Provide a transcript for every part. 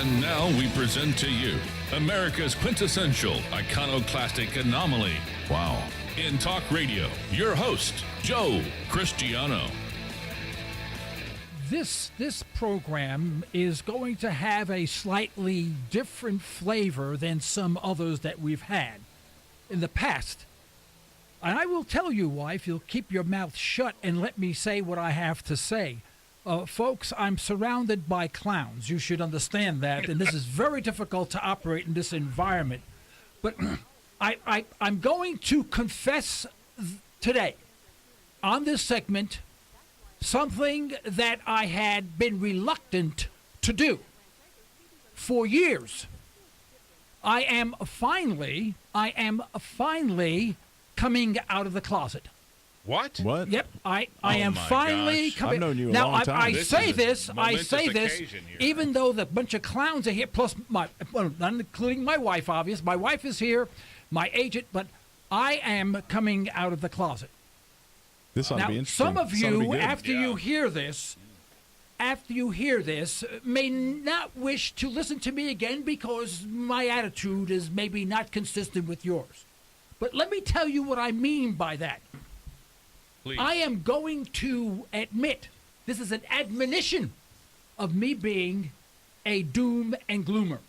And now we present to you America's quintessential iconoclastic anomaly. Wow. In talk radio, your host, Joe Cristiano. This program is going to have a slightly different flavor than some others that we've had in the past. And I will tell you why if you'll keep your mouth shut and let me say what I have to say. Folks, I'm surrounded by clowns. You should understand that. And this is very difficult to operate in this environment. But I'm going to confess today on this segment something that I had been reluctant to do for years. I am finally coming out of the closet. What? Yep, I am finally coming. I've known you a now, long time. I say this, occasion here. even though the bunch of clowns are here, plus not including my wife, obvious. My wife is here, my agent, but I am coming out of the closet. This ought to Now, be interesting. some of This ought to be you, good. after you hear this, may not wish to listen to me again because my attitude is maybe not consistent with yours. But let me tell you what I mean by that. Please. I am going to admit, this is an admonition of me being a doom and gloomer.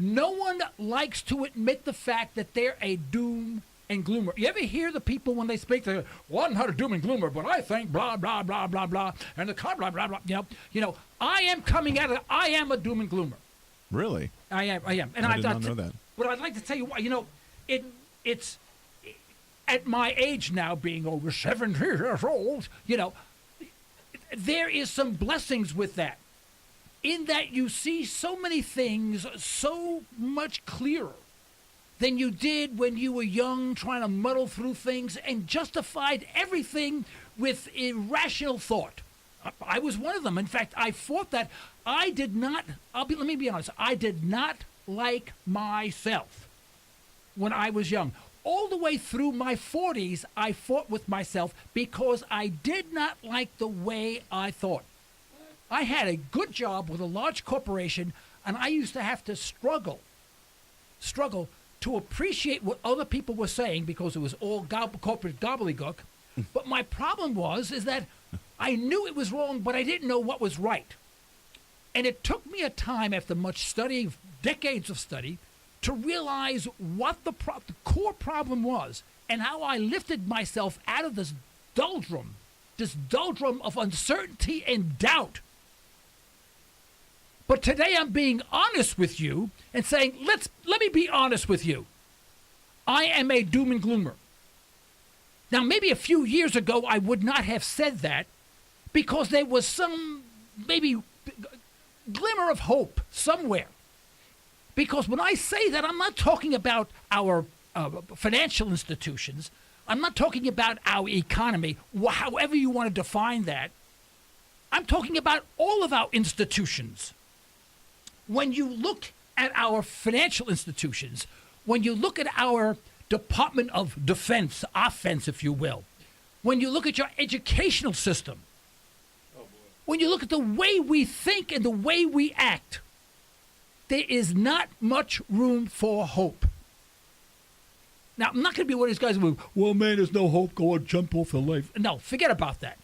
No one likes to admit the fact that they're a doom and gloomer. You ever hear the people when they speak, they go, well, I'm not a doom and gloomer, but I think blah, blah, blah, blah, blah, and the blah, blah, blah, blah. You know, I am coming out of, I am a doom and gloomer. Really? I am. And I did not know that. But I'd like to tell you why. You know, it's at my age now, being over 70 years old, you know, there is some blessings with that. In that you see so many things so much clearer than you did when you were young, trying to muddle through things and justified everything with irrational thought. I was one of them. In fact, I fought that. I did not, let me be honest, I did not like myself when I was young. All the way through my 40s, I fought with myself because I did not like the way I thought. I had a good job with a large corporation, and I used to have to struggle to appreciate what other people were saying because it was all corporate gobbledygook. But my problem is that I knew it was wrong, but I didn't know what was right. And it took me a time after much study, decades of study, to realize what the core problem was and how I lifted myself out of this doldrum of uncertainty and doubt. But today I'm being honest with you and saying, let me be honest with you. I am a doom and gloomer. Now, maybe a few years ago I would not have said that because there was some maybe glimmer of hope somewhere. Because when I say that, I'm not talking about our financial institutions. I'm not talking about our economy, however you want to define that. I'm talking about all of our institutions. When you look at our financial institutions, when you look at our Department of Defense, offense, if you will, when you look at your educational system, when you look at the way we think and the way we act, there is not much room for hope. Now, I'm not going to be one of these guys who go, well, man, there's no hope. Go on, jump off the life. No, forget about that.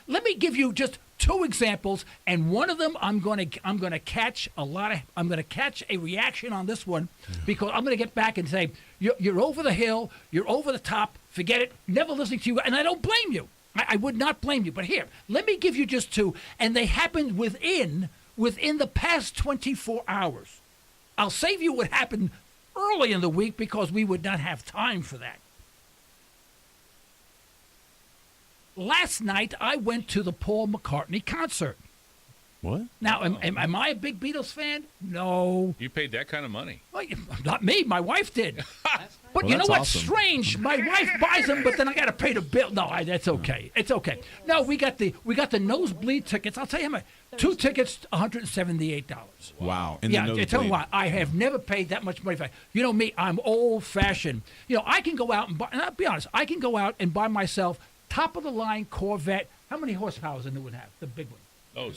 Let me give you just two examples, and one of them I'm going to catch a reaction on this one because I'm going to get back and say you're over the hill, you're over the top, forget it, never listening to you, and I don't blame you. I would not blame you. But here, let me give you just two, and they happened within the past 24 hours. I'll save you what happened early in the week because we would not have time for that. Last night, I went to the Paul McCartney concert. What? Now, am I a big Beatles fan? No. You paid that kind of money. Well, not me. My wife did. But Well, you know that's what's awesome. strange? My wife buys them, but then I got to pay the bill. No, that's okay. It's okay. No, we got the nosebleed tickets. I'll tell you how much. 2 tickets, $178. Wow. In Yeah, the tell me nosebleed. what. I have never paid that much money for. You know me. I'm old-fashioned. You know, I can go out and buy. And I'll be honest. I can go out and buy myself top of the line Corvette. How many horsepower does the new one have? The big one. Oh,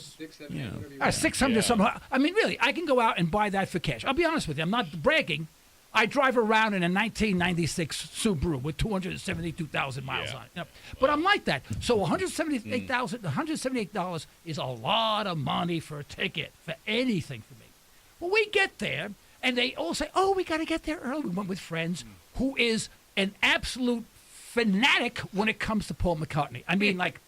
Yeah. 600 something. I mean, really, I can go out and buy that for cash. I'll be honest with you. I'm not bragging. I drive around in a 1996 Subaru with 272,000 miles Yeah. on it. You know? But I'm like that. So $178 is a lot of money for a ticket, for anything for me. Well, we get there, and they all say, oh, we got to get there early. We went with friends who is an absolute fanatic when it comes to Paul McCartney. I mean, like,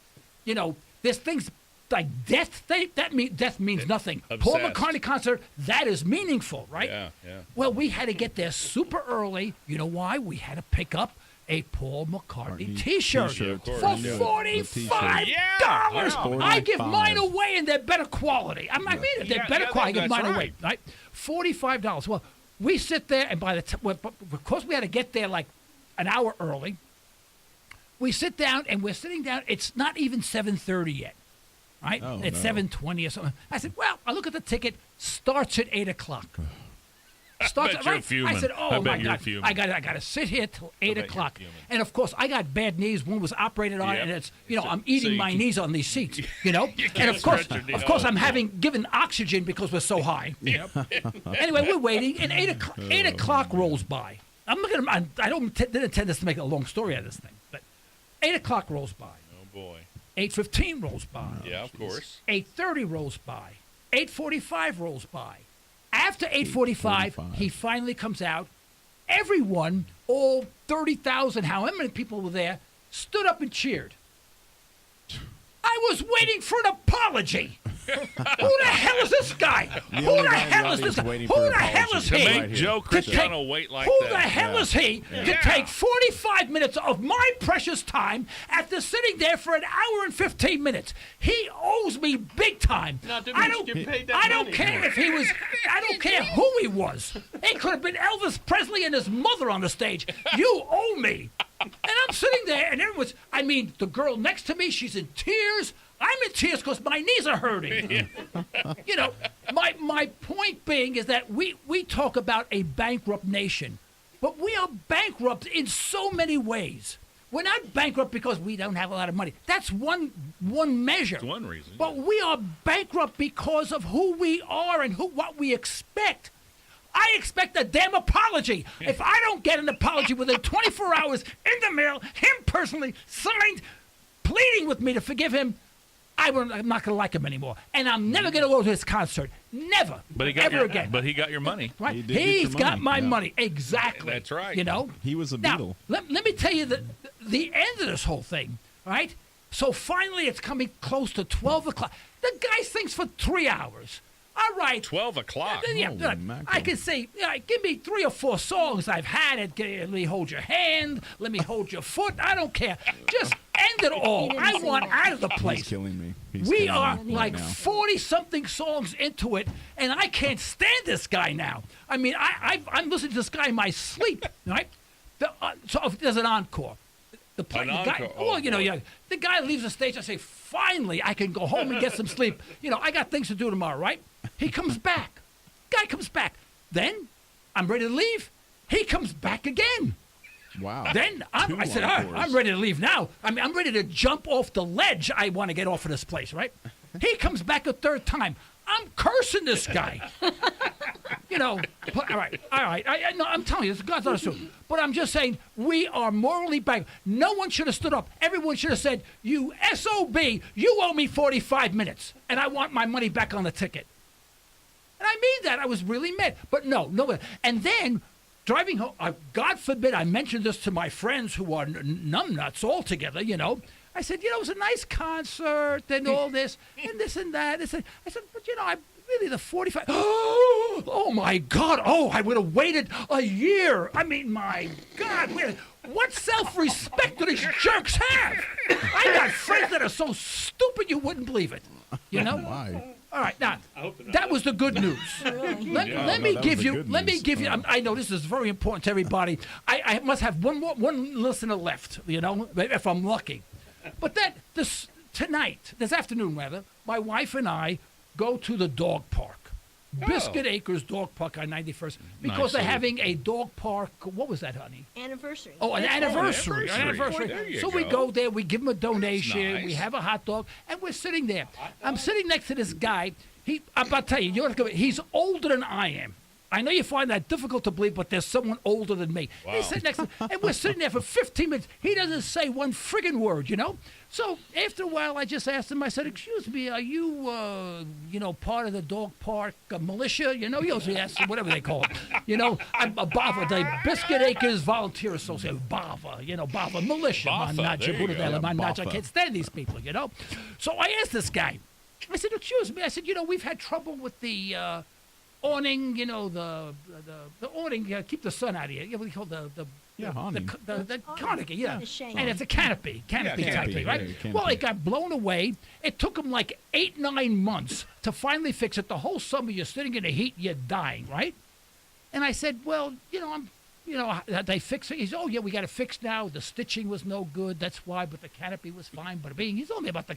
you know, there's things like death. Death means nothing. Paul Obsessed. McCartney concert, that is meaningful, right? Yeah. Well, we had to get there super early. You know why? We had to pick up a Paul McCartney T-shirt T-shirt, of course. for Yeah. $45. Yeah. I give mine 45. away, and they're better quality. I mean it. They're better quality. I give that's mine away. right. Right? $45. Well, we sit there, and by the time, of course, we had to get there like an hour early. We sit down, and we're sitting down. It's not even 7:30 yet. Right? Oh, It's no. 7:20 or something. I said, well, I look at the ticket. Starts at 8 o'clock. Starts bet you're right? fuming. I said, I oh bet my you're God. fuming. I got to sit here till 8 bet you're o'clock. fuming. And of course, I got bad knees. One was operated on, Yep. and it's, you know, So- I'm eating so you my can- knees on these seats, you know? and can't of course, stretch your knee. of course, Oh, I'm boy. having given oxygen because we're so high. You know? Anyway, we're waiting, and 8 o'clock rolls by. I'm not gonna. I didn't intend this to make a long story out of this thing, but 8 o'clock rolls by. Oh boy. 8:15 rolls by. Yeah, of course. 8:30 rolls by. 8:45 rolls by. After 8:45, 8:45. he finally comes out. Everyone, all 30,000, however many people were there, stood up and cheered. I was waiting for an apology. Who the hell is this guy? Who only the guy in the hell is this audience guy? waiting Who for an the hell apology. is To he? make Right here. Joe To Cristiano take- wait like Who that. the hell is he to Yeah. take 45 minutes of my precious time after sitting there for an hour and 15 minutes? He owes me big time. Not to I be- don't, get paid that I don't money. care if he was, I don't care who he was. It could have been Elvis Presley and his mother on the stage. You owe me. And I'm sitting there, and everyone's, I mean, the girl next to me, she's in tears. I'm in tears because my knees are hurting. You know, my point being is that we talk about a bankrupt nation, but we are bankrupt in so many ways. We're not bankrupt because we don't have a lot of money. That's one measure. That's one reason. But we are bankrupt because of who we are and what we expect. I expect a damn apology. If I don't get an apology within 24 hours in the mail, him personally signed, pleading with me to forgive him, I'm not going to like him anymore. And I'm never going to go to his concert. Never. But he got ever your, again. But he got your money. Right? He did get He's your got money, my yeah. money. Exactly. That's right. You know? He was a Now, Beatle. let me tell you the end of this whole thing, right? So finally it's coming close to 12 o'clock. The guy sings for 3 hours. All right. 12 o'clock. Yeah, Holy look, mackerel. I can say, give me 3 or 4 songs I've had it. Let me hold your hand. Let me hold your foot. I don't care. Just end it all. didn't I sing want that. out of the He's place. killing me. He's We killing are me like right now. 40-something songs into it, and I can't stand this guy now. I mean, I'm listening to this guy in my sleep, right? So if there's an encore. The An guy, encore, oh, well, you know, boy. yeah, the guy leaves the stage. I say, finally, I can go home and get some sleep. You know, I got things to do tomorrow, right? He comes back. Guy comes back. Then I'm ready to leave. He comes back again. Wow. Then I said, encores. I'm ready to leave now. I mean, I'm ready to jump off the ledge. I want to get off of this place, right? He comes back a third time. I'm cursing this guy. You know, all right. No, I'm telling you, God's not a suit. But I'm just saying, we are morally bankrupt. No one should have stood up. Everyone should have said, you SOB, you owe me 45 minutes, and I want my money back on the ticket. And I mean that. I was really mad. But no. And then, driving home, God forbid I mentioned this to my friends who are numbnuts altogether, you know. I said, you know, it was a nice concert and all this and this and that. I said, but you know, I really the 45. Oh my God! Oh, I would have waited a year. I mean, my God, what self-respect do these jerks have? I got friends that are so stupid you wouldn't believe it. You know. Why? All right, now that was the good news. Let me that was give the you. good Let me news. give you. I know this is very important to everybody. I must have one listener left. You know, if I'm lucky. But this afternoon, my wife and I go to the dog park. Biscuit Acres Dog Park on 91st because they're having a dog park. What was that, honey? Anniversary. Oh, an anniversary. An anniversary. There you So we go. go there, we give them a donation, nice. we have a hot dog, and we're sitting there. I'm sitting next to this guy. I'm about to tell you, he's older than I am. I know you find that difficult to believe, but there's someone older than me. Wow. He's sitting next to and we're sitting there for 15 minutes. He doesn't say one friggin' word, So after a while, I just asked him, I said, excuse me, are you, part of the dog park militia? He usually asks whatever they call it. I'm a BAVA, the Biscuit Acres Volunteer Association, BAVA, BAVA, militia. BAFA, there you go. I BAFA. can't stand these people, So I asked this guy, I said, excuse me, I said, we've had trouble with the awning, the awning, keep the sun out of here. What do you call the awning. the canopy, yeah. The shade. And it's a canopy type canopy, thing, right? yeah, canopy. Well, it got blown away. It took them like 8-9 months to finally fix it. The whole summer you're sitting in the heat, you're dying, right? And I said, well, they fix it. He said, oh, yeah, we got it fixed now. The stitching was no good. That's why, but the canopy was fine. But he told me about the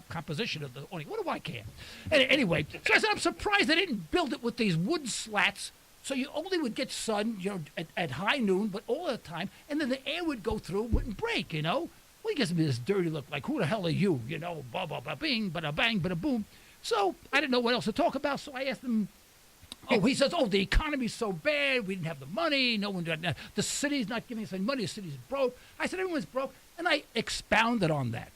composition of the awning. What do I care? And anyway, so I said, I'm surprised they didn't build it with these wood slats so you only would get sun at high noon, but all the time. And then the air would go through, wouldn't break, Well, he gives me this dirty look like, who the hell are you? Blah, blah, blah, bing, bada bang, bada boom. So I didn't know what else to talk about, so I asked him, he says, the economy's so bad. We didn't have the money. No one did. The city's not giving us any money. The city's broke. I said, everyone's broke. And I expounded on that.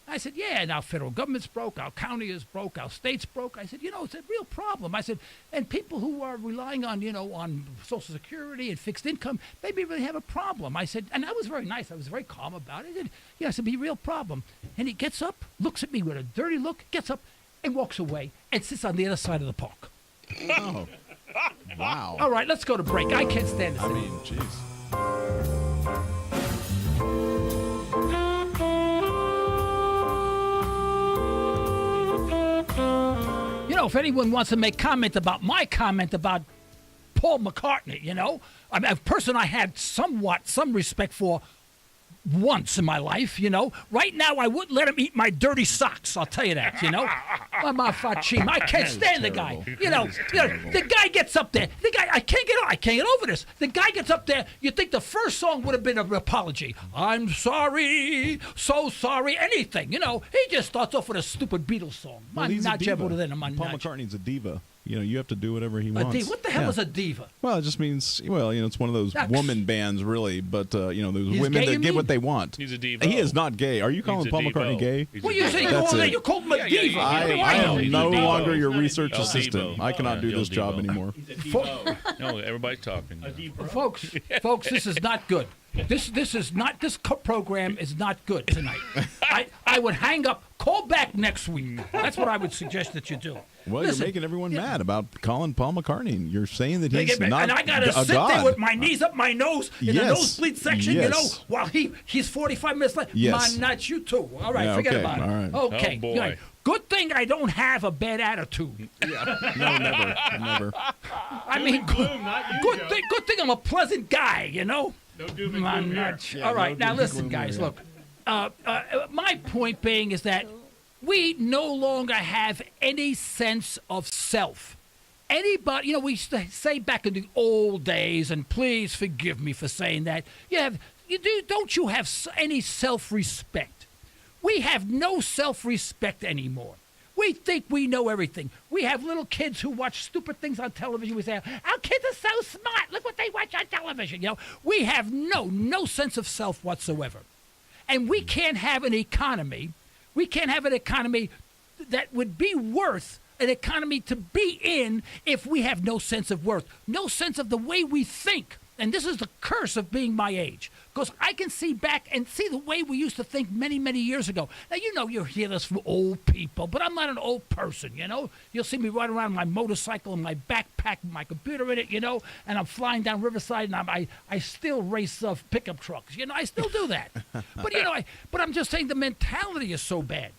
I said, yeah, and our federal government's broke. Our county is broke. Our state's broke. I said, it's a real problem. I said, and people who are relying on, on Social Security and fixed income, they really have a problem. I said, and I was very nice. I was very calm about it. I said, be a real problem. And he gets up, looks at me with a dirty look, gets up and walks away and sits on the other side of the park. Oh. Wow. All right, let's go to break. I can't stand this. I mean, jeez. If anyone wants to make comment about my comment about Paul McCartney, I'm a person I had some respect for once in my life, Right now, I wouldn't let him eat my dirty socks. I'll tell you that, I can't stand the guy. The guy gets up there. I can't get over this. The guy gets up there. You think the first song would have been an apology. I'm sorry, so sorry, anything. He just starts off with a stupid Beatles song. Well, he's a diva. Paul McCartney. McCartney's a diva. You have to do whatever he A wants. diva? What the hell is a diva? Well, it just means, it's one of those That's- woman bands, really. But, those He's women gay, that you get mean? what they want. He's a diva. He is not gay. Are you calling Paul McCartney gay? What you say? That's it. You called him a diva. yeah, I Devo. am no Devo. longer your research El assistant. Devo. I cannot do El this job Devo. anymore. No, everybody's talking. Folks, this is not good. This program is not good tonight. I would hang up. Call back next week. That's what I would suggest that you do. Well, Listen, you're making everyone mad about calling Paul McCartney. You're saying that he's not and I gotta a sit god. there with my knees up my nose in the Yes. nosebleed section, Yes. while he's 45 minutes late. Yes. Man, not you too. All right, Yeah, forget okay, about it. all right. Okay. Oh, boy. Good. Good thing I don't have a bad attitude. No, never. I mean, good thing I'm a pleasant guy, No doom and gloom here. All right, no now doom and listen, gloom guys. here. Look, my point being is that we no longer have any sense of self. Anybody, we used to say back in the old days, and please forgive me for saying that. Don't you have any self-respect? We have no self-respect anymore. We think we know everything. We have little kids who watch stupid things on television. We say, our kids are so smart. Look what they watch on television. We have no sense of self whatsoever. And we can't have an economy. We can't have an economy that would be worth an economy to be in if we have no sense of worth, no sense of the way we think. And this is the curse of being my age, because I can see back and see the way we used to think many, many years ago. Now, you hear this from old people, but I'm not an old person, You'll see me riding around my motorcycle and my backpack with my computer in it, and I'm flying down Riverside, and I still race pickup trucks. I still do that. But I'm just saying the mentality is so bad.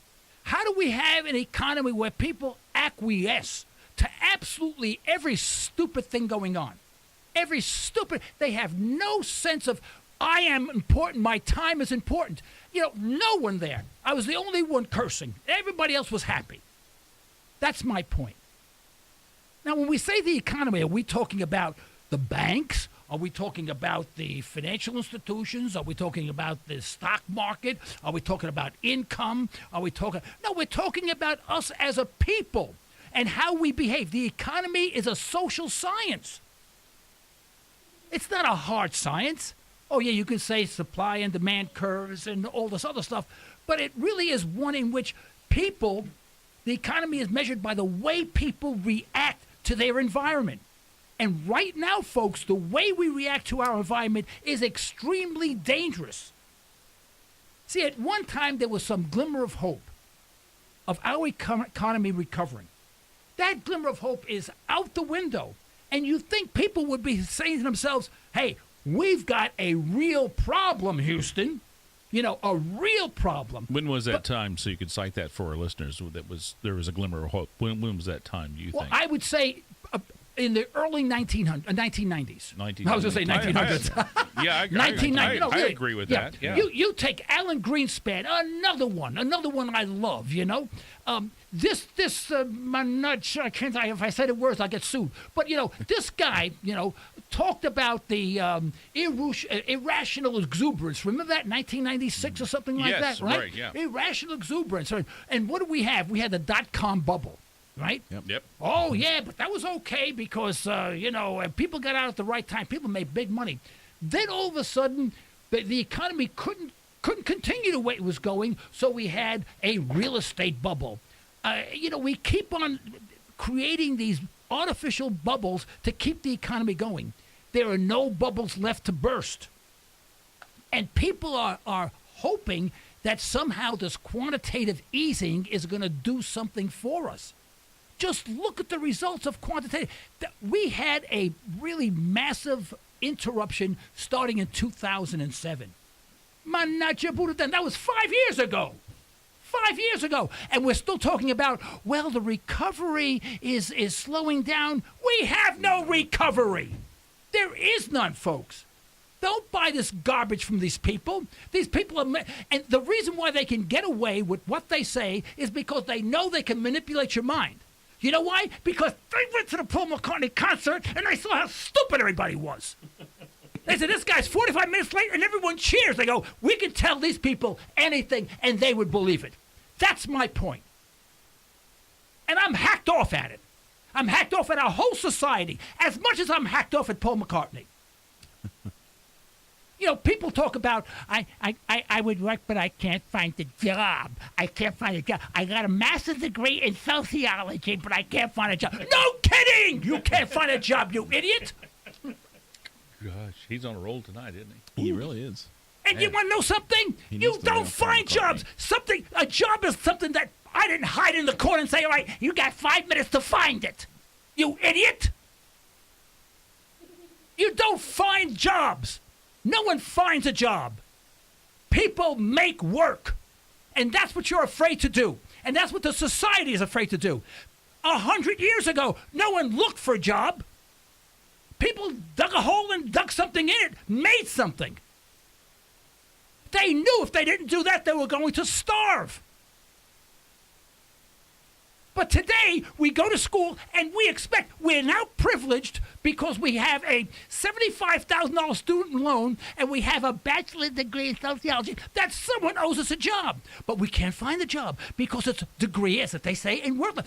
How do we have an economy where people acquiesce to absolutely every stupid thing going on? They have no sense of, I am important, my time is important. No one there. I was the only one cursing. Everybody else was happy. That's my point. Now, when we say the economy, are we talking about the banks? Are we talking about the financial institutions? Are we talking about the stock market? Are we talking about income? Are we talking? No, we're talking about us as a people and how we behave. The economy is a social science. It's not a hard science. Oh, yeah, you can say supply and demand curves and all this other stuff, but it really is one in which people, the economy is measured by the way people react to their environment. And right now, folks, the way we react to our environment is extremely dangerous. See, at one time, there was some glimmer of hope of our economy recovering. That glimmer of hope is out the window. And you think people would be saying to themselves, hey, we've got a real problem, Houston. You know, a real problem. When was that time, so you could cite that for our listeners, there was a glimmer of hope? When was that time, do you think? I would say in the early 1990s. I was going to say 1900s. Yeah, I agree with that. Yeah. You take Alan Greenspan, another one I love, you know. I'm not sure, if I say the words, I'll get sued. But, you know, this guy, you know, talked about the irrational exuberance. Remember that, 1996 or something like that, right? Yeah. Irrational exuberance. And what do we have? We had the dot-com bubble. Right? Yep. Oh, yeah, but that was okay because, people got out at the right time. People made big money. Then all of a sudden, the economy couldn't continue the way it was going, so we had a real estate bubble. We keep on creating these artificial bubbles to keep the economy going. There are no bubbles left to burst. And people are hoping that somehow this quantitative easing is going to do something for us. Just look at the results of quantitative. We had a really massive interruption starting in 2007. That was 5 years ago. 5 years ago. And we're still talking about, well, the recovery is slowing down. We have no recovery. There is none, folks. Don't buy this garbage from these people. These people are, and the reason why they can get away with what they say is because they know they can manipulate your mind. You know why? Because they went to the Paul McCartney concert and they saw how stupid everybody was. They said, this guy's 45 minutes late, and everyone cheers. They go, we can tell these people anything, and they would believe it. That's my point. And I'm hacked off at it. I'm hacked off at our whole society as much as I'm hacked off at Paul McCartney. You know, people talk about, I would work, but I can't find a job. I can't find a job. I got a master's degree in sociology, but I can't find a job. No kidding! You can't find a job, you idiot! Gosh, he's on a roll tonight, isn't he? He really is. And you want to know something? You don't find jobs. A job is something that I didn't hide in the corner and say, all right, you got 5 minutes to find it. You idiot! You don't find jobs. No one finds a job. People make work. And that's what you're afraid to do. And that's what the society is afraid to do. 100 years ago, no one looked for a job. People dug a hole and dug something in it, made something. They knew if they didn't do that, they were going to starve. But today, we go to school and we're now privileged because we have a $75,000 student loan and we have a bachelor's degree in sociology that someone owes us a job. But we can't find the job because it's a degree, as they say, in worthless.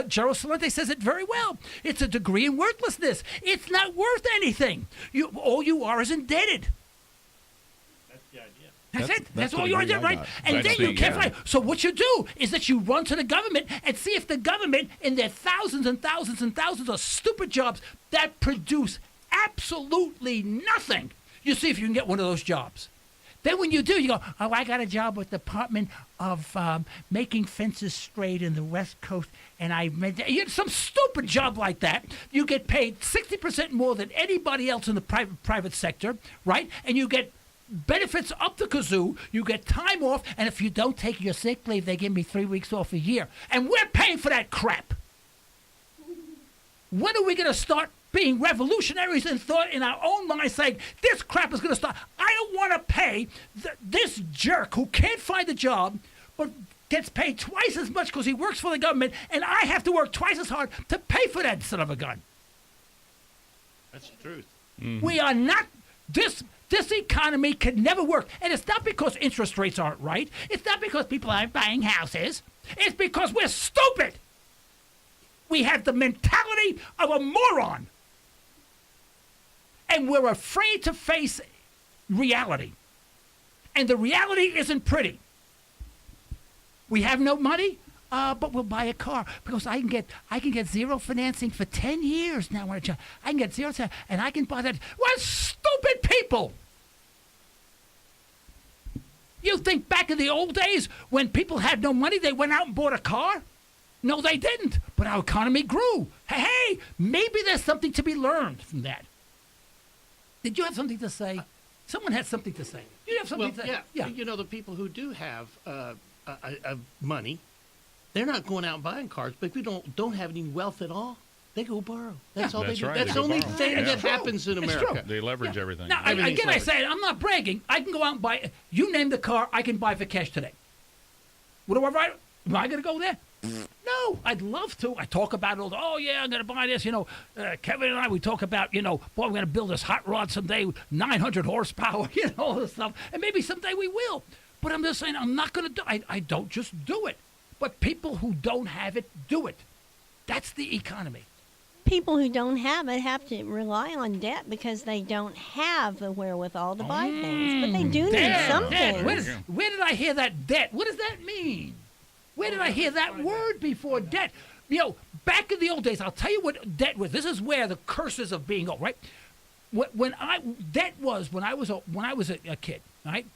Gerald Celente says it very well. It's a degree in worthlessness. It's not worth anything. All you are is indebted. That's it. That's all you do, right? And then you can't find. So what you do is that you run to the government and see if the government, in their thousands and thousands and thousands of stupid jobs that produce absolutely nothing, you see if you can get one of those jobs. Then when you do, you go, oh, I got a job with the Department of making fences straight in the West Coast, and you some stupid job like that. You get paid 60% more than anybody else in the private sector, right? And you get benefits up the kazoo, you get time off, and if you don't take your sick leave, they give me 3 weeks off a year. And we're paying for that crap. When are we going to start being revolutionaries in thought in our own minds saying, this crap is going to stop? I don't want to pay this jerk who can't find a job, but gets paid twice as much because he works for the government, and I have to work twice as hard to pay for that son of a gun. That's the truth. We are not this economy can never work. And it's not because interest rates aren't right. It's not because people aren't buying houses. It's because we're stupid. We have the mentality of a moron. And we're afraid to face reality. And the reality isn't pretty. We have no money, but we'll buy a car because I can get zero financing for 10 years now. I can get zero, and I can buy that. What stupid people! You think back in the old days when people had no money, they went out and bought a car? No, they didn't. But our economy grew. Hey, maybe there's something to be learned from that. Did you have something to say? Someone had something to say. You have something to say? Yeah. You know, the people who do have money, they're not going out and buying cars, but if we don't have any wealth at all, they go borrow. That's all That's they do. right, That's they the go only borrow. thing Yeah. that It's true. happens in It's America. true. They leverage everything. Now, Everything's again, I leverage. say, I'm not bragging. I can go out and buy. You name the car, I can buy for cash today. What do I write? Am I going to go there? No, I'd love to. I talk about it all. Oh, yeah, I'm going to buy this. You know, Kevin and I, we talk about, you know, boy, we're going to build this hot rod someday, 900 horsepower, you know, all this stuff. And maybe someday we will. But I'm just saying, I'm not going to do it. I don't just do it. But people who don't have it, do it. That's the economy. People who don't have it have to rely on debt because they don't have the wherewithal to buy things. But they do need Debt, something. debt. Where did I hear that debt? What does that mean? Where did I hear that word before, debt? You know, back in the old days, I'll tell you what debt was. This is where the curses of being old, right? When I was a kid, right?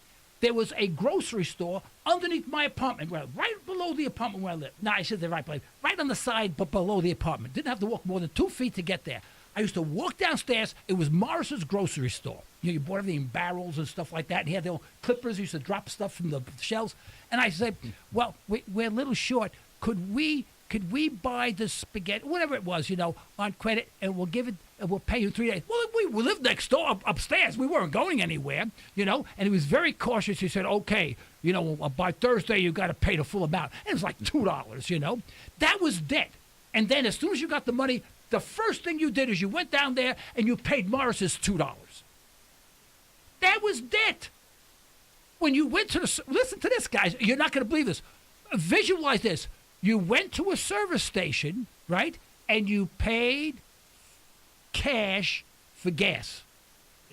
There was a grocery store underneath my apartment, right below the apartment where I lived. No, I said the right place. Right on the side, but below the apartment. Didn't have to walk more than 2 feet to get there. I used to walk downstairs. It was Morris's grocery store. You know, you bought everything in barrels and stuff like that. And he had their own clippers. He used to drop stuff from the shelves. And I said, well, we're a little short. Could we buy the spaghetti, whatever it was, you know, on credit, and we'll give it, and we'll pay you 3 days. Well, we lived next door upstairs. We weren't going anywhere, you know. And he was very cautious. He said, okay, you know, by Thursday you got to pay the full amount. And it was like $2, you know. That was debt. And then as soon as you got the money, the first thing you did is you went down there and you paid Morris's $2. That was debt. When you went to listen to this, guys. You're not going to believe this. Visualize this. You went to a service station, right, and you paid cash for gas.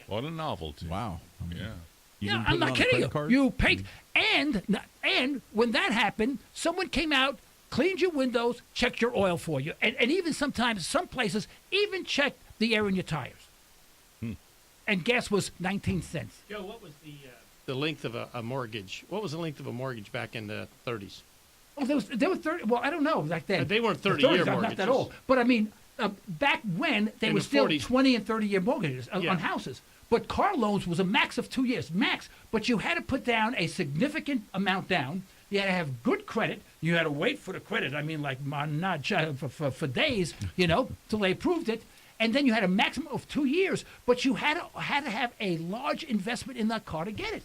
What a novelty. Wow. Yeah. You Yeah, didn't put I'm it not on a kidding credit you. card? You paid, and when that happened, someone came out, cleaned your windows, checked your oil for you, and even sometimes, some places, even checked the air in your tires. And gas was 19 cents. Joe, what was the length of a mortgage? What was the length of a mortgage back in the 30s? Oh, there were 30. Well, I don't know back then. They weren't The 30-year 30s, I'm not that mortgages. old. But I mean, back when they In were the still 40s. 20 and 30-year mortgages Yeah. on houses. But car loans was a max of 2 years, max. But you had to put down a significant amount down. You had to have good credit. You had to wait for the credit. I mean, like for days, you know, till they approved it. And then you had a maximum of 2 years. But you had to have a large investment in that car to get it.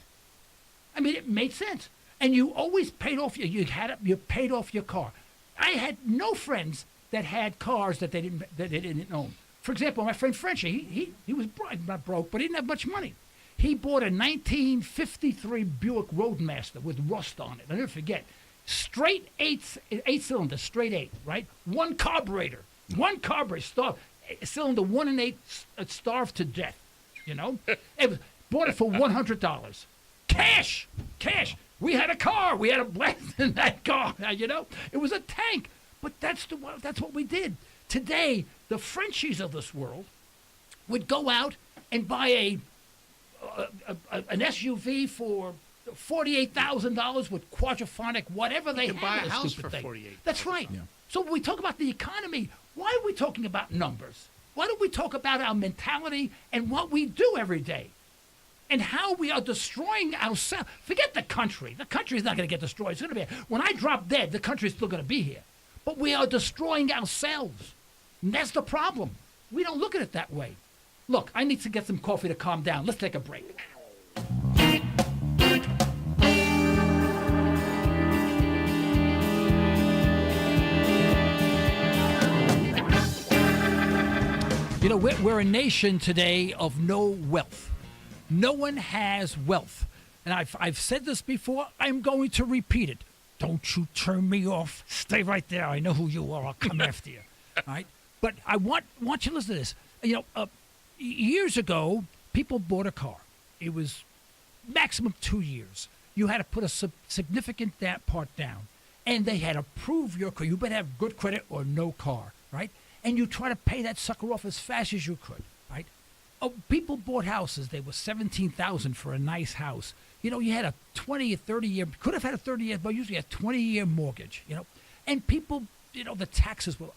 I mean, it made sense. And you always paid off you paid off your car. I had no friends that had cars that they didn't own. For example, my friend Frenchie, he was not broke, but he didn't have much money. He bought a 1953 Buick Roadmaster with rust on it. I'll never forget. Straight eight cylinder, straight 8, right? One carburetor, starved. Cylinder 1 and 8, starved to death. You know, bought it for $100. Cash. We had a car. We had a blast in that car. You know, it was a tank. But that's what we did. Today, the Frenchies of this world would go out and buy an SUV for $48,000 with quadraphonic, whatever they can have. buy a this house stupid for thing. $48,000. That's right. Yeah. So when we talk about the economy, why are we talking about numbers? Why don't we talk about our mentality and what we do every day? And how we are destroying ourselves. Forget the country. The country is not going to get destroyed. It's going to be when I drop dead, the country is still going to be here. But we are destroying ourselves. And that's the problem. We don't look at it that way. Look, I need to get some coffee to calm down. Let's take a break. You know, we're a nation today of no wealth. No one has wealth. And I've said this before. I'm going to repeat it. Don't you turn me off. Stay right there. I know who you are. I'll come after you. All right? But I want you to listen to this. You know, years ago, people bought a car. It was maximum 2 years. You had to put a significant part down. And they had to prove your car. You better have good credit or no car, right? And you try to pay that sucker off as fast as you could, right? Oh, people bought houses. They were $17,000 for a nice house. You know, you had a 20 or 30 year, could have had a 30 year, but usually a 20-year mortgage, you know. And people, you know, the taxes were,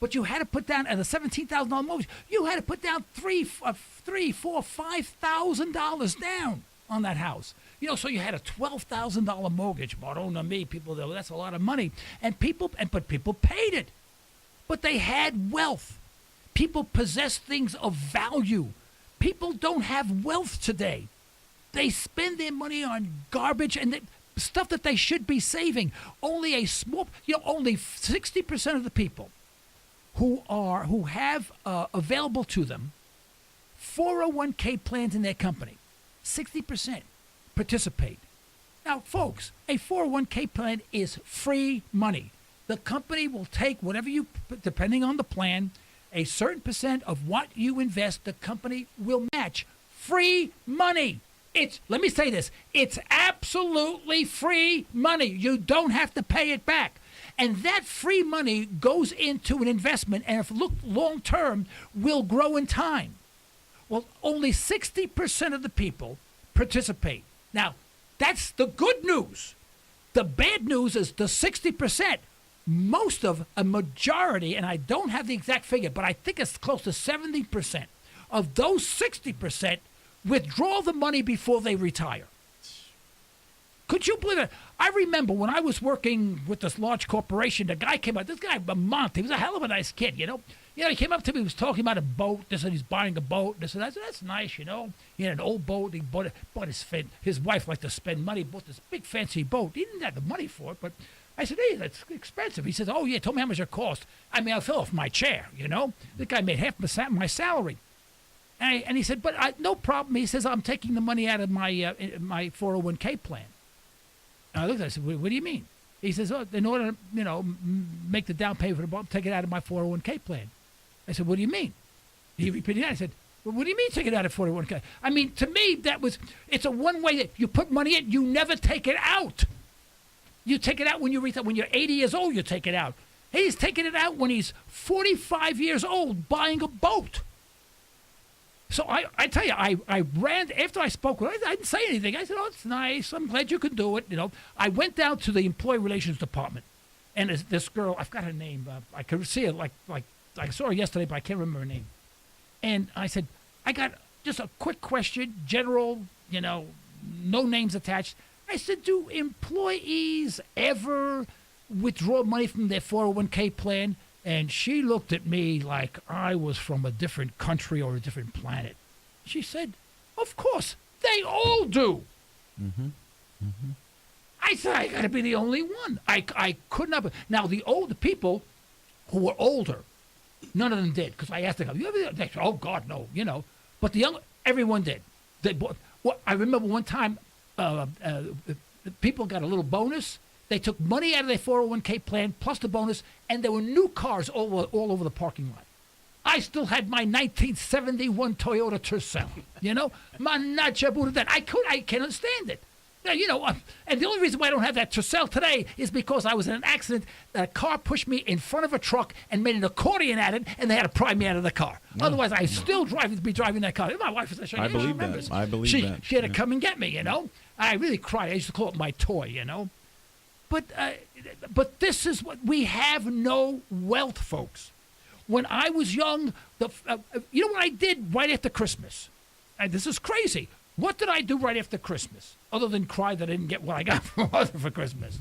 but you had to put down, at a $17,000 mortgage, you had to put down $5,000 down on that house. You know, so you had a $12,000 mortgage. Madonna me, people, that's a lot of money. But people paid it. But they had wealth. People possess things of value. People don't have wealth today. They spend their money on garbage and stuff that they should be saving. Only 60% of the people who have available to them 401k plans in their company, 60% participate. Now, folks, a 401k plan is free money. The company will take whatever you, depending on the plan, a certain percent of what you invest, the company will match. Free money. Let me say this, it's absolutely free money. You don't have to pay it back. And that free money goes into an investment, and if looked long term, will grow in time. Well, only 60% of the people participate. Now, that's the good news. The bad news is the 60%. Most of a majority, and I don't have the exact figure, but I think it's close to 70% of those 60% withdraw the money before they retire. Could you believe it? I remember when I was working with this large corporation, the guy came up, this guy, Lamont, he was a hell of a nice kid, you know. You know, he came up to me, he was talking about a boat. They said he's buying a boat. I said, that's nice, you know. He had an old boat. He bought it. His wife liked to spend money, bought this big fancy boat. He didn't have the money for it, but I said, hey, that's expensive. He says, oh, yeah, tell me how much it cost. I mean, I fell off my chair, you know. The guy made half my salary. And he said, but no problem. He says, I'm taking the money out of my my 401k plan. And I looked at it, I said, what do you mean? He says, oh, in order to, you know, make the down payment for the boat, take it out of my 401k plan. I said, what do you mean? He repeated that. I said, well, what do you mean take it out of 401k? I mean, to me, it's a one way that you put money in, you never take it out. You take it out when you're 80 years old, you take it out. He's taking it out when he's 45 years old buying a boat. So I tell you, I ran, after I spoke with him, I didn't say anything. I said, oh, it's nice. I'm glad you can do it. You know, I went down to the employee relations department, and this girl, I've got her name. I could see it like I saw her yesterday, but I can't remember her name. And I said, I got just a quick question, general, you know, no names attached. I said, do employees ever withdraw money from their 401k plan? And she looked at me like I was from a different country or a different planet. She said, of course, they all do. Mm-hmm. Mm-hmm. I said, I got to be the only one. I couldn't have. Now, the older people who were older, none of them did. Because I asked them, they said, oh, God, no, you know. But the young, everyone did. I remember one time, people got a little bonus. They took money out of their 401k plan plus the bonus, and there were new cars all over the parking lot. I still had my 1971 Toyota Tercel, you know, I can't understand it. Now, you know, and the only reason why I don't have that Tercel today is because I was in an accident. A car pushed me in front of a truck and made an accordion at it, and they had to pry me out of the car. Otherwise, I still be driving that car. My wife was I believe that. I believe that. She had to come and get me, you know. I really cried. I used to call it my toy, you know. But this is what we have: no wealth, folks. When I was young, you know what I did right after Christmas? And this is crazy. What did I do right after Christmas, other than cry that I didn't get what I got from mother for Christmas?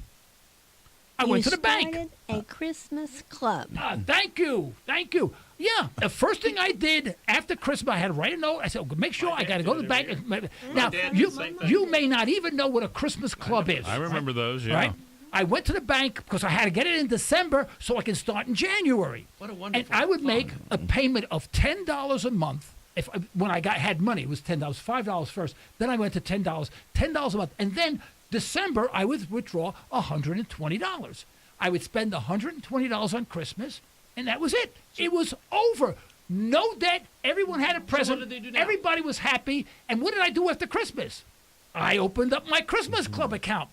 I went to the bank. You started a Christmas club. Thank you. Yeah, the first thing I did after Christmas, I had to write a note. I said, make sure I got to go to the bank. Now, you may not even know what a Christmas club is. I remember those, yeah. Right? I went to the bank because I had to get it in December so I can start in January. What a wonderful And I would thought. make a payment of $10 a month. When I had money, it was $10, $5 first. Then I went to $10 a month. And then December, I would withdraw $120. I would spend $120 on Christmas, and that was it. It was over. No debt. Everyone had a present. did they do now? Everybody was happy. And what did I do after Christmas? I opened up my Christmas Club account.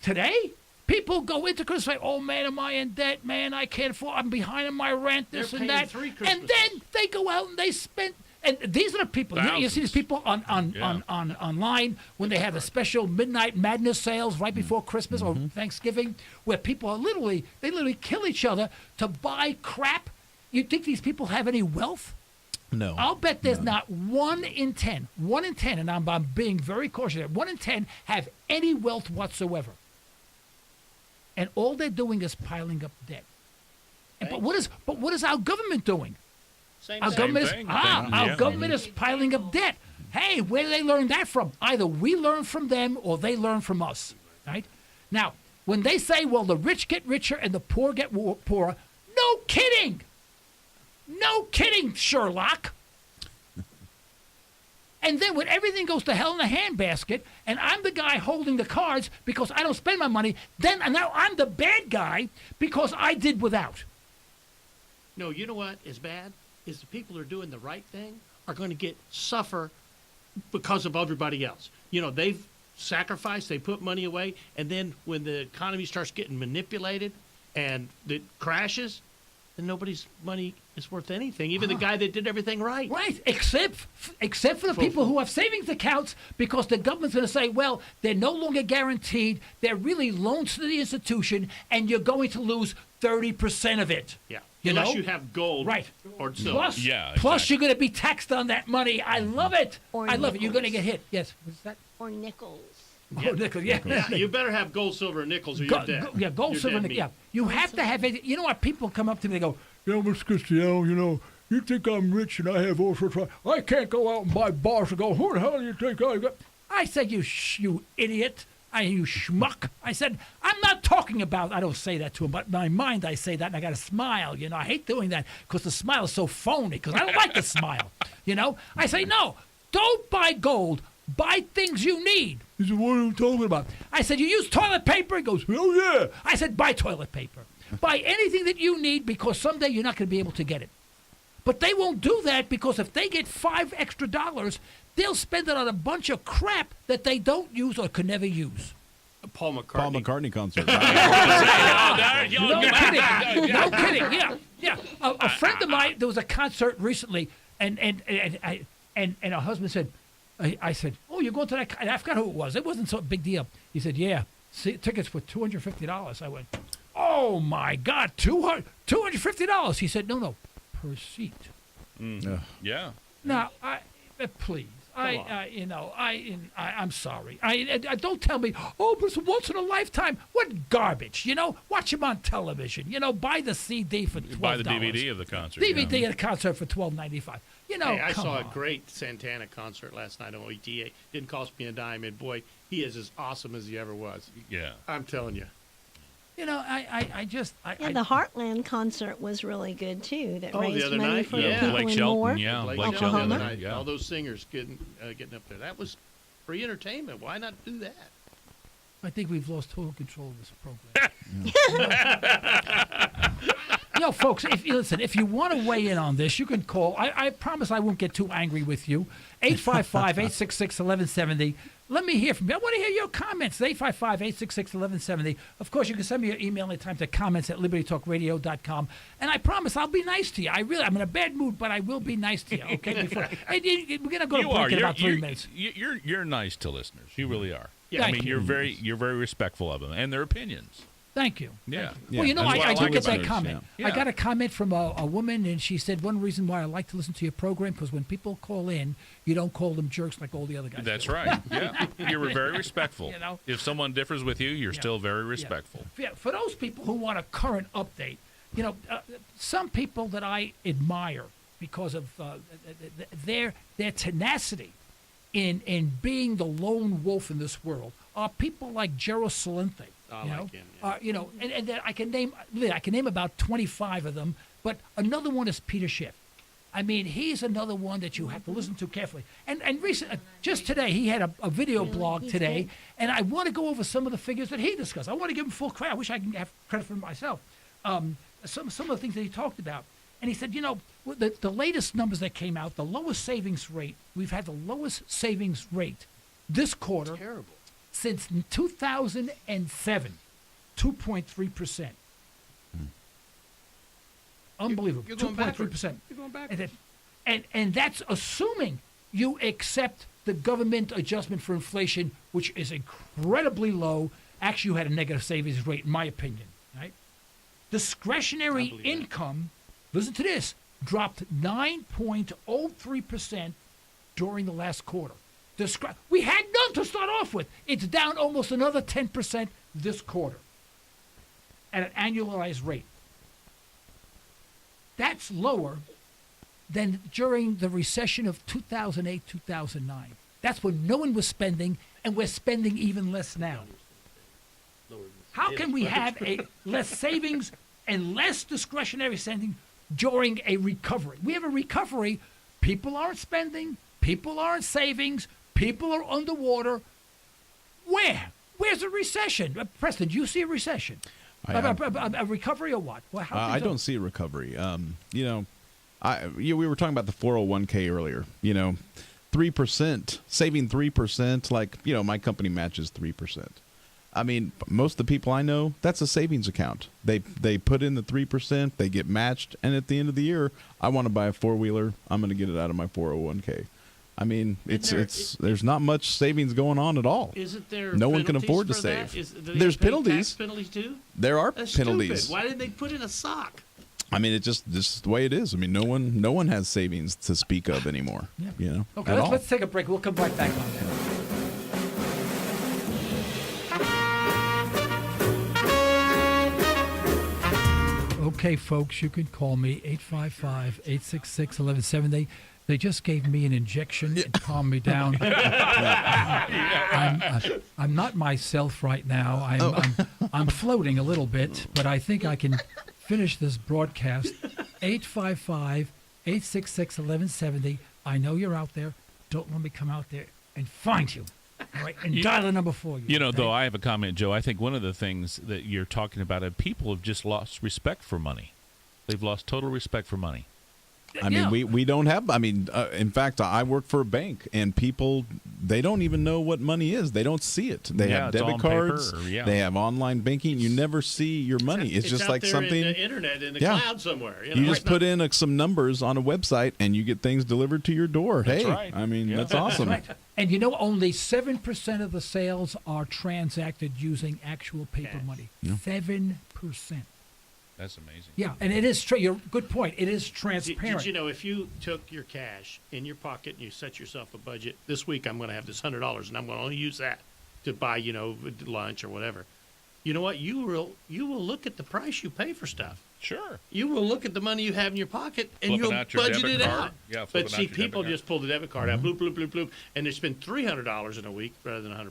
Today, people go into Christmas and say, oh, man, am I in debt? Man, I can't afford. I'm behind on my rent, this They're and paying that. 3 And Christmases. then they go out and they spend. And these are the people. You see these Thousands. people on online when they have the special midnight madness sales right before Christmas or Thanksgiving, where people are literally kill each other to buy crap. You think these people have any wealth? No. I'll bet there's not 1 in 10, and I'm being very cautious here, 1 in 10 have any wealth whatsoever. And all they're doing is piling up debt. But what is our government doing? Same Our thing. government is thing. our Yeah. government is piling up debt. Hey, where do they learn that from? Either we learn from them or they learn from us. Right? Now, when they say, well, the rich get richer and the poor get poorer, no kidding. No kidding, Sherlock. And then when everything goes to hell in a handbasket, and I'm the guy holding the cards because I don't spend my money, then now I'm the bad guy because I did without. No, you know what is bad? Is the people who are doing the right thing are going to suffer because of everybody else. You know, they've sacrificed, they put money away, and then when the economy starts getting manipulated and it crashes, then nobody's money is worth anything. Even the guy that did everything right. Right, except for the people who have savings accounts, because the government's going to say, well, they're no longer guaranteed. They're really loans to the institution, and you're going to lose 30% of it. Yeah. You Unless know? you have gold Right. or silver. Plus, Yeah, plus exactly. you're going to be taxed on that money. I love it. Or I love it. You're going to nickels. get hit. Yes. What's that? Or nickels. Oh, nickel. Yeah. Yeah, you better have gold, silver, and nickels or you're dead. Yeah, gold, You're silver, dead nickel. meat. Yeah. You have to have it. You know what? People come up to me, they go, Mr. Cristiano, you think I'm rich and I have all sorts of... I can't go out and buy bars and go, who the hell do you think I got? I said, you idiot. You schmuck. I said, I'm not talking about, I don't say that to him, but in my mind I say that and I got to smile. I hate doing that because the smile is so phony because I don't like to smile. I say, no, don't buy gold. Buy things you need. He said, what are you talking about? I said, you use toilet paper? He goes, oh, yeah. I said, buy toilet paper. Buy anything that you need because someday you're not going to be able to get it. But they won't do that because if they get $5 extra, they'll spend it on a bunch of crap that they don't use or could never use. Paul McCartney. Paul McCartney concert. No kidding. No kidding. Yeah. A friend of mine, there was a concert recently, and her husband said, I said, oh, you're going to that? And I forgot who it was. It wasn't so big deal. He said, yeah. See, tickets were $250. I went, oh my God, $250. He said, no, per seat. Yeah. Now, please. I'm sorry. I don't tell me. Oh, but it's once in a lifetime. What garbage? Watch him on television. Buy the CD for $12. Buy the DVD of the concert. DVD of the concert for $12.95. Hey, I come saw on. a great Santana concert last night on OTA. Didn't cost me a dime, and boy, he is as awesome as he ever was. Yeah. I'm telling you. I just. Yeah, the Heartland concert was really good too. That Oh, the raised other money night? for Yeah. people Blake in Shelton, Moore. yeah. Blake Blake Shelton the Oklahoma. other night, Yeah. all those singers getting up there. That was free entertainment. Why not do that? I think we've lost total control of this program. Folks, if you want to weigh in on this, you can call. I promise I won't get too angry with you. 855-866-1170. Let me hear from you. I want to hear your comments. 855-866-1170. Of course, you can send me your email anytime to comments@libertytalkradio.com. And I promise I'll be nice to you. I'm in a bad mood, but I will be nice to you, okay? We're going to go to break in about 3 minutes. You're nice to listeners. You really are. Yeah. I mean, you're very respectful of them and their opinions. Thank you. Yeah. Well, Yeah, I that's what I did like get about that it. comment. Yeah. I got a comment from a woman, and she said one reason why I like to listen to your program because when people call in, you don't call them jerks like all the other guys. That's do. right. Yeah. You're very respectful. You know? If someone differs with you, you're Yeah. still very Yeah. respectful. Yeah, for those people who want a current update, some people that I admire because of their tenacity in being the lone wolf in this world are people like Gerald Celente. I you like know, him, yeah. and then I can name about 25 of them. But another one is Peter Schiff. I mean, he's another one that you have to listen to carefully. And just today, he had a video blog He's today, good. and I want to go over some of the figures that he discussed. I want to give him full credit. I wish I could have credit for myself. Some of the things that he talked about. And he said, the latest numbers that came out, the lowest savings rate, we've had the lowest savings rate this quarter Terrible. since 2007, 2.3%. Unbelievable. You're going 2.3%. You're going backwards. And that's assuming you accept the government adjustment for inflation, which is incredibly low. Actually, you had a negative savings rate, in my opinion. Right? Discretionary believe that. income, listen to this, dropped 9.03% during the last quarter. We had none to start off with. It's down almost another 10% this quarter at an annualized rate. That's lower than during the recession of 2008, 2009. That's when no one was spending, and we're spending even less now. How can we have a less savings and less discretionary spending during a recovery? We have a recovery. People aren't spending. People aren't savings. People are underwater. Where? Where's a recession? Preston, do you see a recession? A recovery or what? Well, I don't see a recovery. We were talking about the 401k earlier. 3%, saving 3%, my company matches 3%. I mean, most of the people I know, that's a savings account. They put in the 3%, they get matched, and at the end of the year, I want to buy a four-wheeler. I'm going to get it out of my 401k. I mean, there's not much savings going on at all. Isn't there? No one can penalties afford to for that? save. Do they There's pay penalties. Tax penalties too. There are That's penalties. Stupid. Why didn't they put in a sock? I mean, it's just this is the way it is. I mean, no one has savings to speak of anymore. Yeah. Okay, at all. let's take a break. We'll come right back on that. Okay, folks, you can call me 855-866-1170. They just gave me an injection and calmed me down. I'm not myself right now. I'm floating a little bit, but I think I can finish this broadcast. 855-866-1170. I know you're out there. Don't let me come out there and find you. All right, and dial the number for you. Though I have a comment, Joe. I think one of the things that you're talking about, people have just lost respect for money. They've lost total respect for money. I mean, we don't have. I mean, in fact, I work for a bank, and people they don't even know what money is. They don't see it. They have it's all debit on cards. paper, yeah. They have online banking. You never see your money. It's just out like there something. in the internet in the Yeah. cloud somewhere. You just put in some numbers on a website, and you get things delivered to your door. That's hey, right. I mean, Yeah. that's awesome. Right. And only 7% of the sales are transacted using actual paper Cash. money. 7%. That's amazing. Yeah, and it is good point. It is transparent. Did you know if you took your cash in your pocket and you set yourself a budget, this week I'm going to have this $100 and I'm going to only use that to buy, lunch or whatever. You know what? You will look at the price you pay for stuff. Sure. You will look at the money you have in your pocket and Flipping you'll out your budget debit it card. out. Yeah, flipping but out see, your debit people card. just pull the debit card out, bloop, bloop, bloop, bloop, and they spend $300 in a week rather than $100.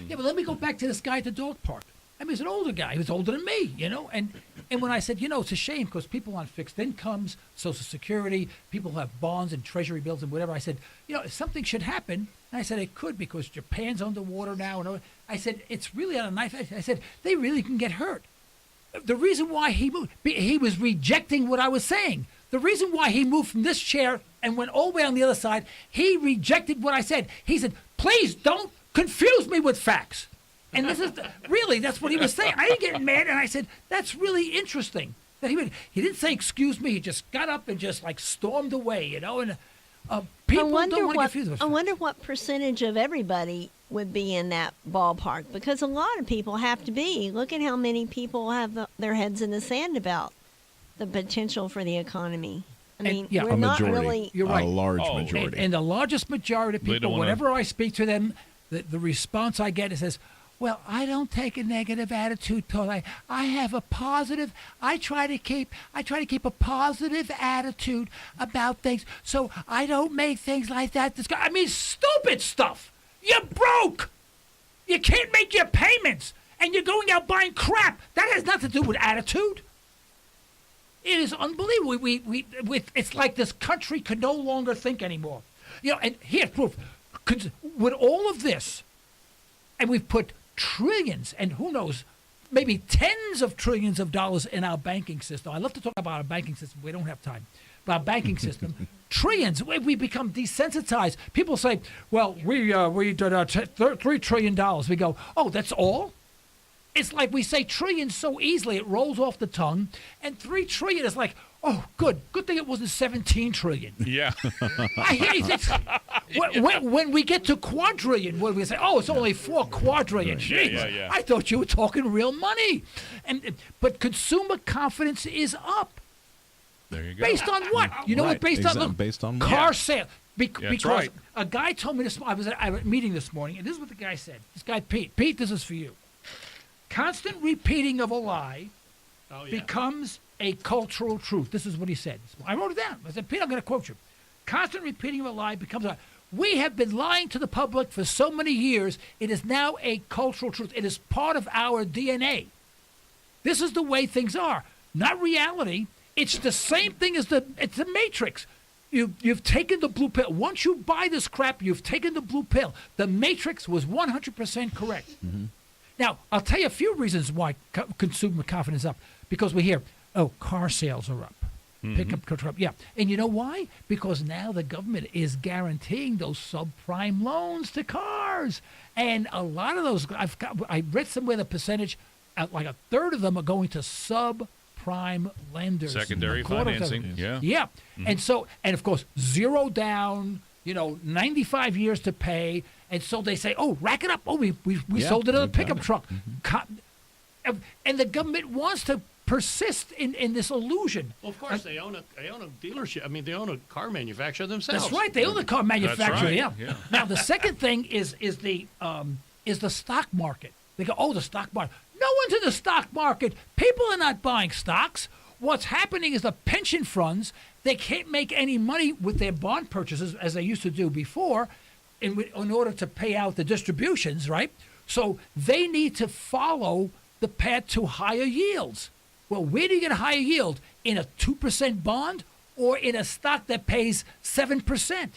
Yeah, but let me go back to this guy at the dog park. I mean, he's an older guy. He was older than me, and when I said, it's a shame because people on fixed incomes, Social Security, people who have bonds and treasury bills and whatever, I said, if something should happen, and I said it could because Japan's underwater now, and I said, it's really on a knife edge. I said, they really can get hurt. The reason why he moved, he was rejecting what I was saying. The reason why he moved from this chair and went all the way on the other side, he rejected what I said. He said, please don't confuse me with facts. And this is really, that's what he was saying. I didn't get mad, and I said, that's really interesting. That he didn't say, excuse me, he just got up and just stormed away, and people don't want to confuse us. I wonder what percentage of everybody would be in that ballpark, because a lot of people have to be. Look at how many people have their heads in the sand about the potential for the economy. I mean, yeah, we're a not majority. really. You're right. A large Oh, majority. And the largest majority of They don't people, wanna- whenever I speak to them, the response I get is says, well, I don't take a negative attitude toward I have a positive. I try to keep a positive attitude about things, so I don't make things like that. Stupid stuff. You're broke. You can't make your payments, and you're going out buying crap. That has nothing to do with attitude. It is unbelievable. It's like this country can no longer think anymore. And here's proof. With all of this, and we've put trillions, and who knows, maybe tens of trillions of dollars in our banking system. I love to talk about our banking system. We don't have time. But our banking system, trillions. We become desensitized. People say, well, we did $3 trillion. We go, oh, that's all? It's like we say trillion so easily, it rolls off the tongue. And 3 trillion is like, oh, good thing it wasn't 17 trillion. Yeah. I hate it. When we get to quadrillion, when we say, oh, it's only 4 quadrillion. Right. Yeah. I thought you were talking real money. But consumer confidence is up. There you go. Based on what? You know what? Based on look, based on what? car sale. Because right. a guy told me this. I was at a meeting this morning, and this is what the guy said. This guy, Pete. Pete, this is for you. Constant repeating of a lie becomes a cultural truth. This is what he said. I wrote it down. I said, Pete, I'm going to quote you. Constant repeating of a lie becomes a lie. We have been lying to the public for so many years. It is now a cultural truth. It is part of our DNA. This is the way things are, not reality. It's the same thing as it's the Matrix. You've taken the blue pill. Once you buy this crap, you've taken the blue pill. The Matrix was 100% correct. Mm-hmm. Now, I'll tell you a few reasons why consumer confidence is up. Because we hear, oh, car sales are up. Mm-hmm. Pickup trucks are up. Yeah. And you know why? Because now the government is guaranteeing those subprime loans to cars. And a lot of those, I read somewhere the percentage, like a third of them are going to subprime lenders. Secondary financing. Yeah. Yeah. Mm-hmm. And of course, zero down, 95 years to pay. And so they say, oh, rack it up. Oh, we sold another pickup truck. Mm-hmm. And the government wants to persist in this illusion. Well, of course, they own a dealership. I mean, they own a car manufacturer themselves. That's right. They own the car manufacturer. That's right. Yeah. Now, the second thing is the stock market. They go, oh, the stock market. No one's in the stock market. People are not buying stocks. What's happening is the pension funds, they can't make any money with their bond purchases as they used to do before in order to pay out the distributions, right? So they need to follow the path to higher yields. Well, where do you get a higher yield? In a 2% bond or in a stock that pays 7%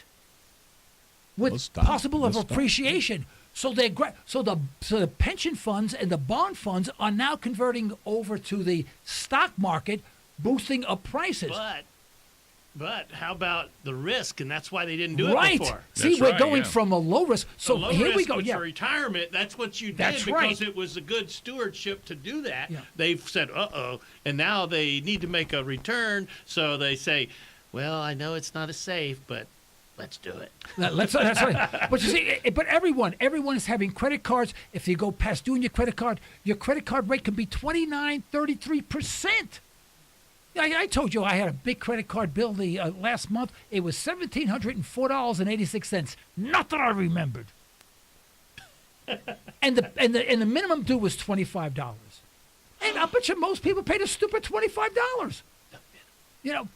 with possible of appreciation? So the pension funds and the bond funds are now converting over to the stock market, boosting up prices. But how about the risk? And that's why they didn't do it before. See, we're going from a low risk. So here we go. Yeah. For retirement, that's what you did because it was a good stewardship to do that. Yeah. They've said, uh-oh, and now they need to make a return. So they say, well, I know it's not as safe, but let's do it. That's right. But you see, everyone is having credit cards. If you go past due on your credit card rate can be 29, 33%. I told you I had a big credit card bill the last month. It was $1,704.86. Not that I remembered. and the minimum due was $25. And I bet you most people paid a stupid $25.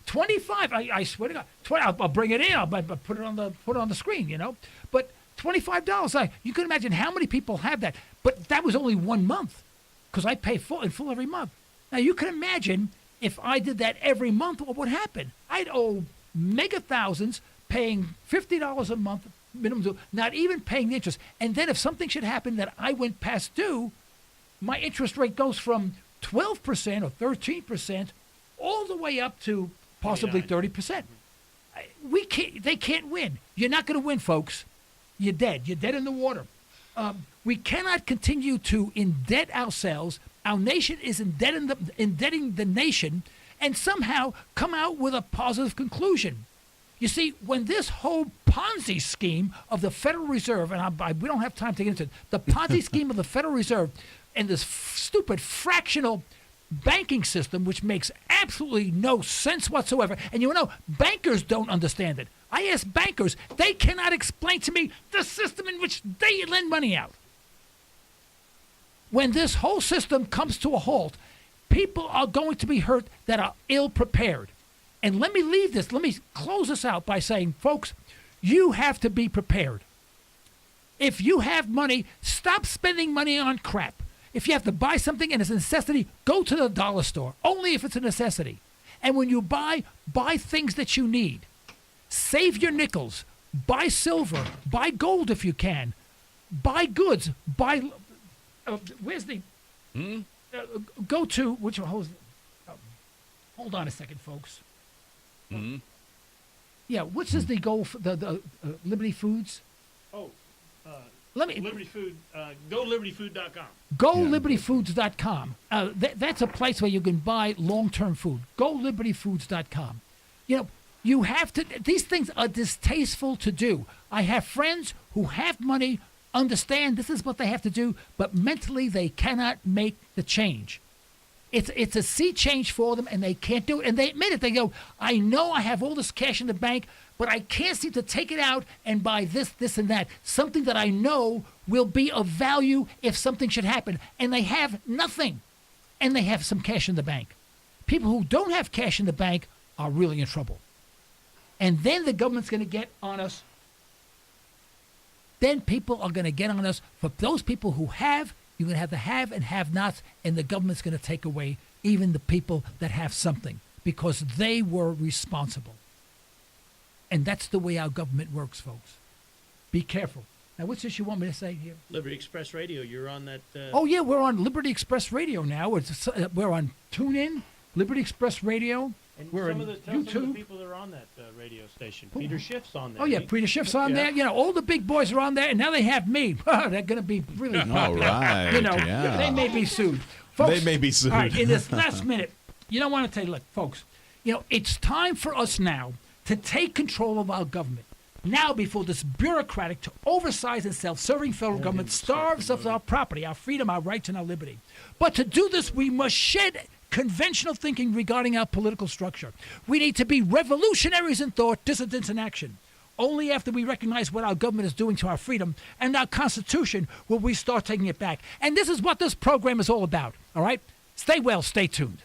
25. I swear to God, 20. I'll bring it in. I'll put it on the screen. But $25. You can imagine how many people have that. But that was only 1 month, because I pay in full every month. Now you can imagine if I did that every month, what would happen? I'd owe mega thousands, paying $50 a month minimum due, not even paying the interest. And then if something should happen that I went past due, my interest rate goes from 12% or 13% all the way up to possibly 30%. They can't win. You're not going to win, folks. You're dead. You're dead in the water. We cannot continue to indebt ourselves. Our nation is indebting the nation, and somehow come out with a positive conclusion. You see, when this whole Ponzi scheme of the Federal Reserve, and we don't have time to get into it, the Ponzi scheme of the Federal Reserve and this stupid fractional banking system, which makes absolutely no sense whatsoever. And bankers don't understand it. I ask bankers, they cannot explain to me the system in which they lend money out. When this whole system comes to a halt, people are going to be hurt that are ill prepared. And let me close this out by saying, folks, you have to be prepared. If you have money, stop spending money on crap. If you have to buy something and it's a necessity, go to the dollar store, only if it's a necessity. And when you buy things that you need. Save your nickels. Buy silver. Buy gold if you can. Buy goods. Buy. Where's the? Go to which one? Hold on a second, folks. Yeah, which is the goal for the Liberty Foods? Oh, Let me Liberty Food. Go libertyfood.com. GoLibertyFoods.com. That's a place where you can buy long-term food. GoLibertyFoods.com. You know, you have to. These things are distasteful to do. I have friends who have money, understand this is what they have to do, but mentally they cannot make the change. It's a sea change for them, and they can't do it. And they admit it. They go, I know I have all this cash in the bank, but I can't seem to take it out and buy this, this, and that. Something that I know will be of value if something should happen. And they have nothing. And they have some cash in the bank. People who don't have cash in the bank are really in trouble. And then the government's going to get on us. Then people are going to get on us. For those people who have, you're going to have the have and have-nots, and the government's going to take away even the people that have something because they were responsible. And that's the way our government works, folks. Be careful. Now, what's this you want me to say here? Liberty Express Radio. You're on that. Oh, yeah, we're on Liberty Express Radio now. We're on TuneIn, Liberty Express Radio. And We're some on of the, tell YouTube. some of the people that are on that radio station. Peter Schiff's on there. Oh, yeah, ain't he? Peter Schiff's on Yeah. there. You know, all the big boys are on there, and now they have me. They're going to be really popular. All right. You know, yeah. they may be sued. Folks, They may be sued. All right, in this last minute, you know, I want to tell you, look, folks, you know, it's time for us now to take control of our government. Now, before this bureaucratic, to oversized and self-serving federal government starves of our property, our freedom, our rights, and our liberty. But to do this, we must shed conventional thinking regarding our political structure. We need to be revolutionaries in thought, dissidents in action. Only after we recognize what our government is doing to our freedom and our Constitution will we start taking it back. And this is what this program is all about, all right? Stay well, stay tuned.